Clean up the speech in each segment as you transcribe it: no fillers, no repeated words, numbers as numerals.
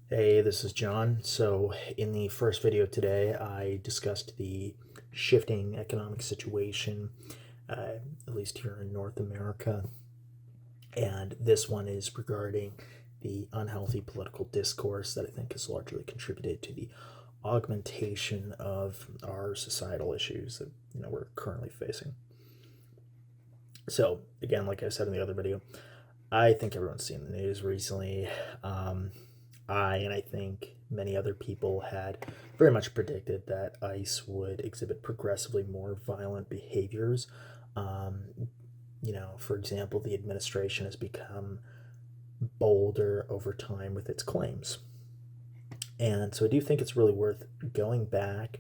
Hey, this is John. So, in the first video today, I discussed the shifting economic situation, at least here in North America. And this one is regarding the unhealthy political discourse that I think has largely contributed to the augmentation of our societal issues that we're currently facing. So, again, like I said in the other video, I think everyone's seen the news recently. And I think many other people had very much predicted that ICE would exhibit progressively more violent behaviors. For example, the administration has become bolder over time with its claims. And so I do think it's really worth going back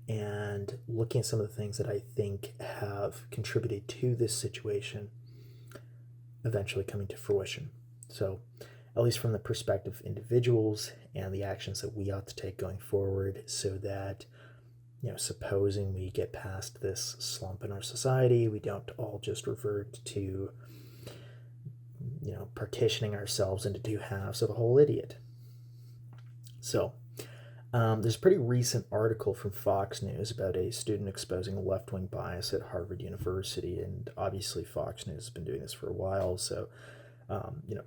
and looking at some of the things that I think have contributed to this situation eventually coming to fruition. So, at least from the perspective of individuals and the actions that we ought to take going forward, so that, supposing we get past this slump in our society, we don't all just revert to, partitioning ourselves into two halves of a whole idiot. So, there's a pretty recent article from Fox News about a student exposing a left-wing bias at Harvard University, and obviously Fox News has been doing this for a while. So,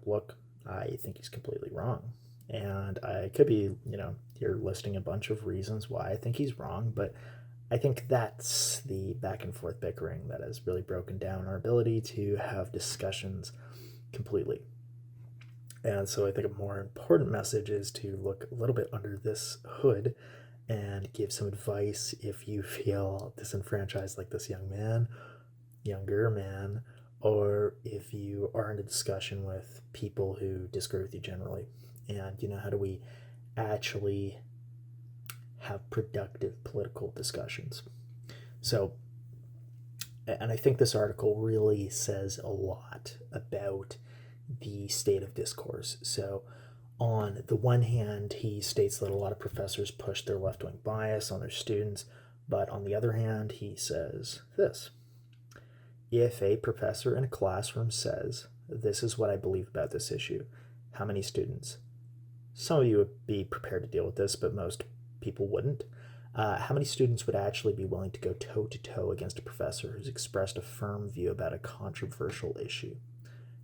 look, I think he's completely wrong, and I could be, here listing a bunch of reasons why I think he's wrong, but I think that's the back and forth bickering that has really broken down our ability to have discussions completely. And so I think a more important message is to look a little bit under this hood and give some advice if you feel disenfranchised like this younger man, or if you are in a discussion with people who disagree with you generally. And, how do we actually have productive political discussions? So, and I think this article really says a lot about the state of discourse. So, on the one hand, he states that a lot of professors push their left wing bias on their students, but on the other hand, he says this: if a professor in a classroom says, "This is what I believe about this issue," how many students? Some of you would be prepared to deal with this, but most people wouldn't. How many students would actually be willing to go toe to toe against a professor who's expressed a firm view about a controversial issue?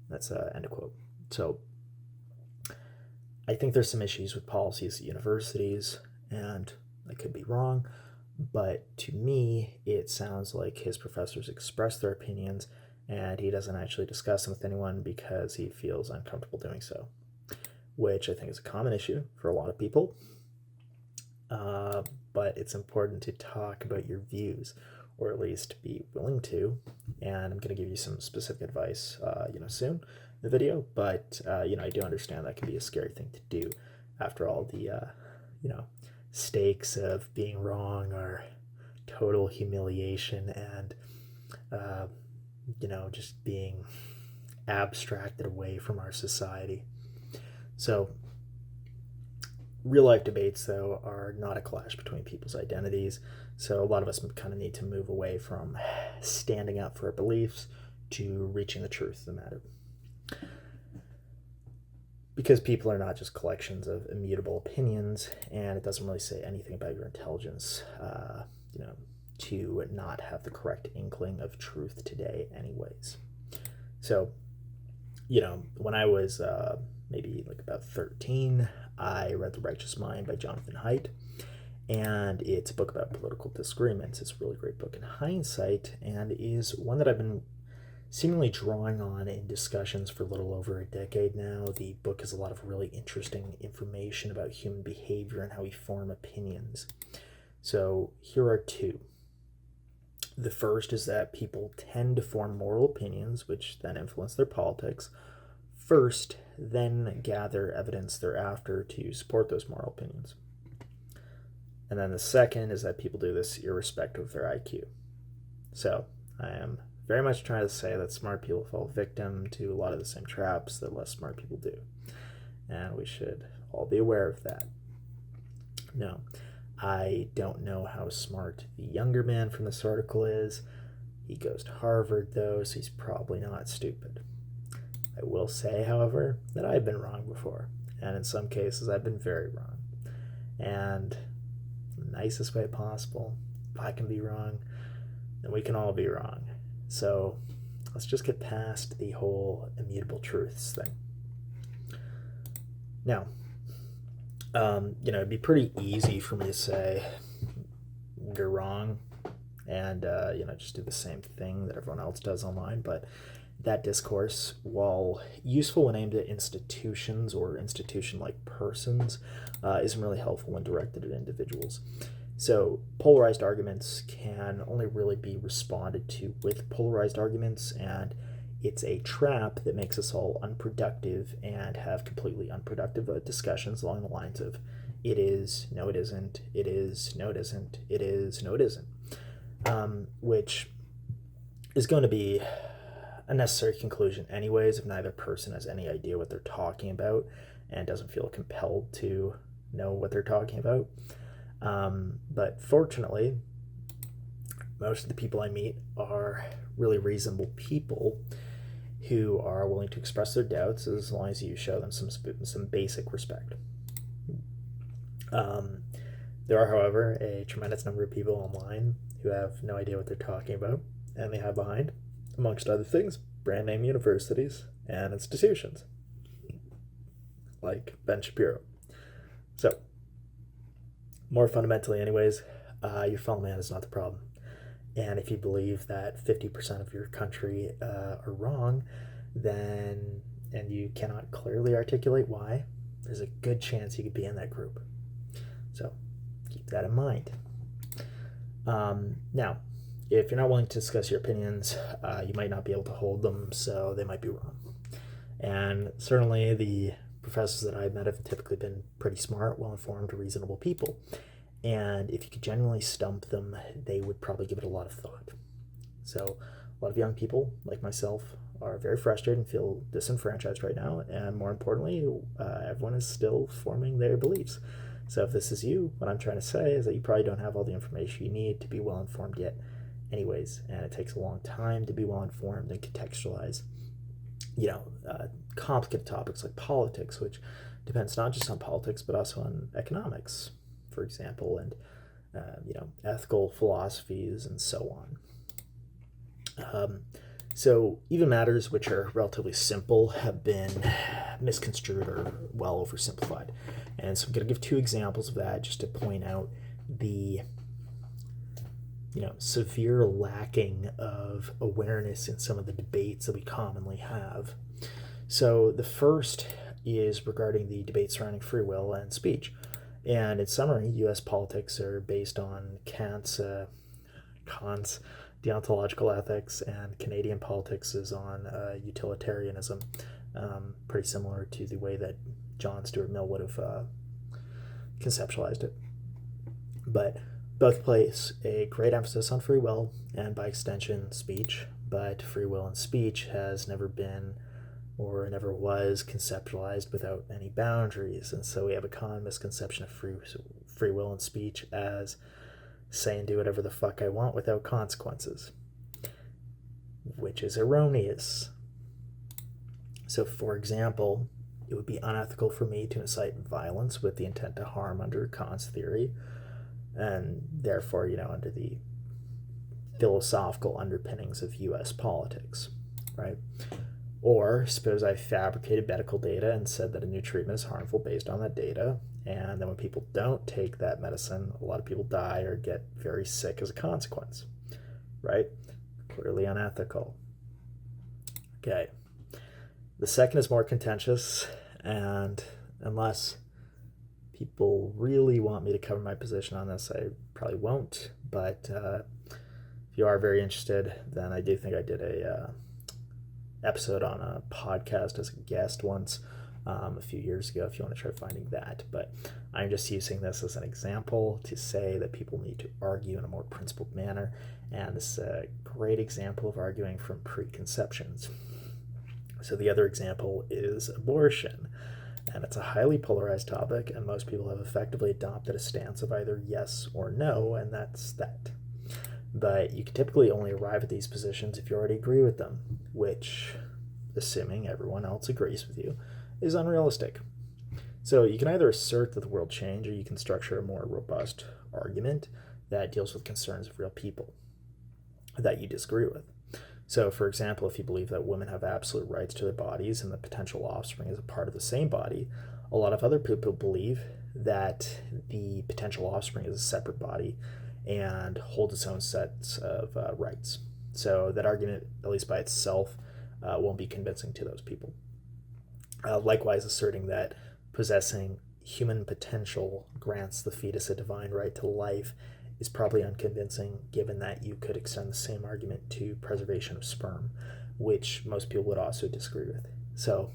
That's end of quote. So I think there's some issues with policies at universities, and I could be wrong, but to me, it sounds like his professors express their opinions and he doesn't actually discuss them with anyone because he feels uncomfortable doing so, which I think is a common issue for a lot of people. But it's important to talk about your views, or at least be willing to. And I'm going to give you some specific advice, soon in the video. But I do understand that can be a scary thing to do. After all, the stakes of being wrong are total humiliation and just being abstracted away from our society. So real life debates, though, are not a clash between people's identities. So a lot of us kind of need to move away from standing up for our beliefs to reaching the truth of the matter. Because people are not just collections of immutable opinions, and it doesn't really say anything about your intelligence, to not have the correct inkling of truth today, anyways. So, when I was maybe like about 13, I read The Righteous Mind by Jonathan Haidt, and it's a book about political disagreements. It's a really great book in hindsight, and is one that I've been seemingly drawing on in discussions for a little over a decade now. The book has a lot of really interesting information about human behavior and how we form opinions. So here are two. The first is that people tend to form moral opinions, which then influence their politics, first, then gather evidence thereafter to support those moral opinions. And then the second is that people do this irrespective of their IQ. So I am very much trying to say that smart people fall victim to a lot of the same traps that less smart people do. And we should all be aware of that. No, I don't know how smart the younger man from this article is. He goes to Harvard, though, so he's probably not stupid. I will say, however, that I've been wrong before, And in some cases, I've been very wrong. And the nicest way possible, if I can be wrong, then we can all be wrong. So let's just get past the whole immutable truths thing. Now, it'd be pretty easy for me to say you're wrong and, just do the same thing that everyone else does online. But that discourse, while useful when aimed at institutions or institution-like persons, isn't really helpful when directed at individuals. So polarized arguments can only really be responded to with polarized arguments, and it's a trap that makes us all unproductive and have completely unproductive discussions along the lines of it is, no it isn't, it is, no it isn't, it is, no it isn't, which is going to be a necessary conclusion anyways if neither person has any idea what they're talking about and doesn't feel compelled to know what they're talking about. But fortunately, most of the people I meet are really reasonable people who are willing to express their doubts as long as you show them some basic respect. There are, however, a tremendous number of people online who have no idea what they're talking about, and they hide behind, amongst other things, brand name universities and institutions, like Ben Shapiro. So, more fundamentally anyways, your fellow man is not the problem. And if you believe that 50% of your country are wrong, and you cannot clearly articulate why, there's a good chance you could be in that group. So keep that in mind. Now, if you're not willing to discuss your opinions, you might not be able to hold them, so they might be wrong. And certainly the professors that I've met have typically been pretty smart, well-informed, reasonable people. And if you could genuinely stump them, they would probably give it a lot of thought. So a lot of young people, like myself, are very frustrated and feel disenfranchised right now. And more importantly, everyone is still forming their beliefs. So if this is you, what I'm trying to say is that you probably don't have all the information you need to be well-informed yet anyways. And it takes a long time to be well-informed and contextualize, complicated topics like politics, which depends not just on politics, but also on economics, for example, and ethical philosophies and so on. So even matters which are relatively simple have been misconstrued or well oversimplified. And so I'm going to give two examples of that just to point out the severe lacking of awareness in some of the debates that we commonly have. So the first is regarding the debate surrounding free will and speech. And in summary, U.S. politics are based on Kant's deontological ethics, and Canadian politics is on utilitarianism, pretty similar to the way that John Stuart Mill would have conceptualized it. But both place a great emphasis on free will and, by extension, speech. But free will and speech has never been or never was conceptualized without any boundaries. And so we have a common misconception of free will and speech as say and do whatever the fuck I want without consequences, which is erroneous. So, for example, it would be unethical for me to incite violence with the intent to harm under Kant's theory, and therefore, under the philosophical underpinnings of U.S. politics, right? Or suppose I fabricated medical data and said that a new treatment is harmful based on that data, and then when people don't take that medicine, a lot of people die or get very sick as a consequence, right? Clearly unethical. Okay. The second is more contentious, and unless people really want me to cover my position on this, I probably won't, but if you are very interested, then I do think I did a episode on a podcast as a guest once a few years ago, if you want to try finding that. But I'm just using this as an example to say that people need to argue in a more principled manner, and this is a great example of arguing from preconceptions. So the other example is abortion, and it's a highly polarized topic, and most people have effectively adopted a stance of either yes or no, and that's that. But you can typically only arrive at these positions if you already agree with them, which, assuming everyone else agrees with you, is unrealistic. So you can either assert that the world changed, or you can structure a more robust argument that deals with concerns of real people that you disagree with. So, for example, if you believe that women have absolute rights to their bodies and the potential offspring is a part of the same body, a lot of other people believe that the potential offspring is a separate body and holds its own sets of rights. So that argument, at least by itself, won't be convincing to those people. Likewise, asserting that possessing human potential grants the fetus a divine right to life is probably unconvincing, given that you could extend the same argument to preservation of sperm, which most people would also disagree with. So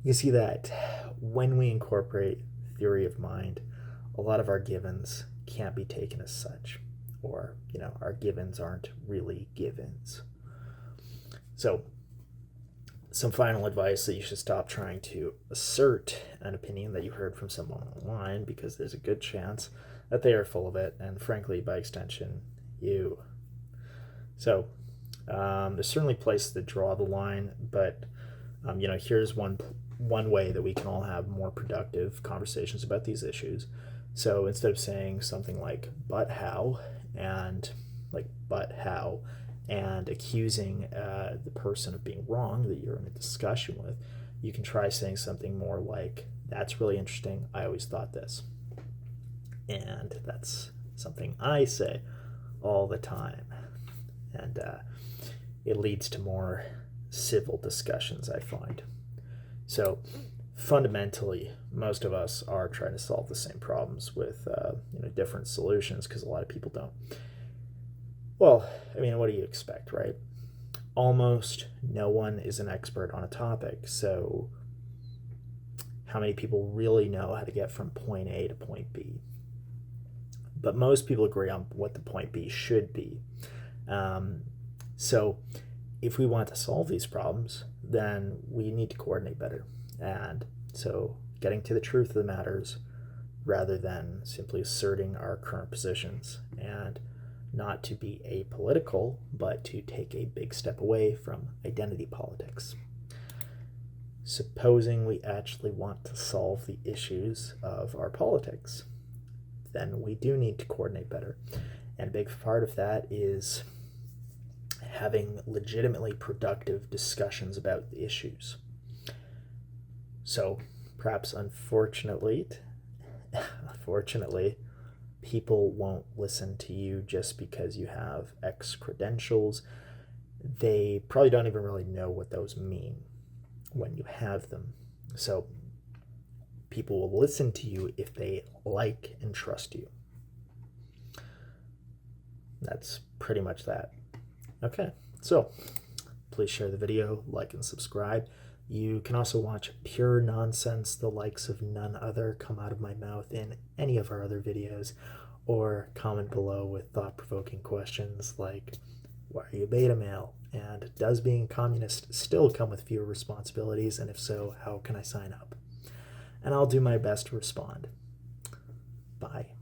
you see that when we incorporate theory of mind, a lot of our givens can't be taken as such, or our givens aren't really givens. So some final advice: that you should stop trying to assert an opinion that you heard from someone online, because there's a good chance that they are full of it, and frankly, by extension, you. So there's certainly places to draw the line, but here's one way that we can all have more productive conversations about these issues. So instead of saying something like "but how" and accusing the person of being wrong that you're in a discussion with, you can try saying something more like, "That's really interesting. I always thought this." And that's something I say all the time. And it leads to more civil discussions, I find. So fundamentally, most of us are trying to solve the same problems with different solutions, because a lot of people don't. Well, what do you expect, right? Almost no one is an expert on a topic, so how many people really know how to get from point A to point B? But most people agree on what the point B should be. So if we want to solve these problems, then we need to coordinate better. And so getting to the truth of the matters, rather than simply asserting our current positions, and not to be apolitical, but to take a big step away from identity politics. Supposing we actually want to solve the issues of our politics, then we do need to coordinate better. And a big part of that is having legitimately productive discussions about the issues. So perhaps unfortunately, people won't listen to you just because you have X credentials. They probably don't even really know what those mean when you have them. So people will listen to you if they like and trust you. That's pretty much that. Okay, so please share the video, like and subscribe. You can also watch pure nonsense, the likes of none other, come out of my mouth in any of our other videos, or comment below with thought-provoking questions like, why are you beta male? And does being communist still come with fewer responsibilities? And if so, how can I sign up? And I'll do my best to respond. Bye.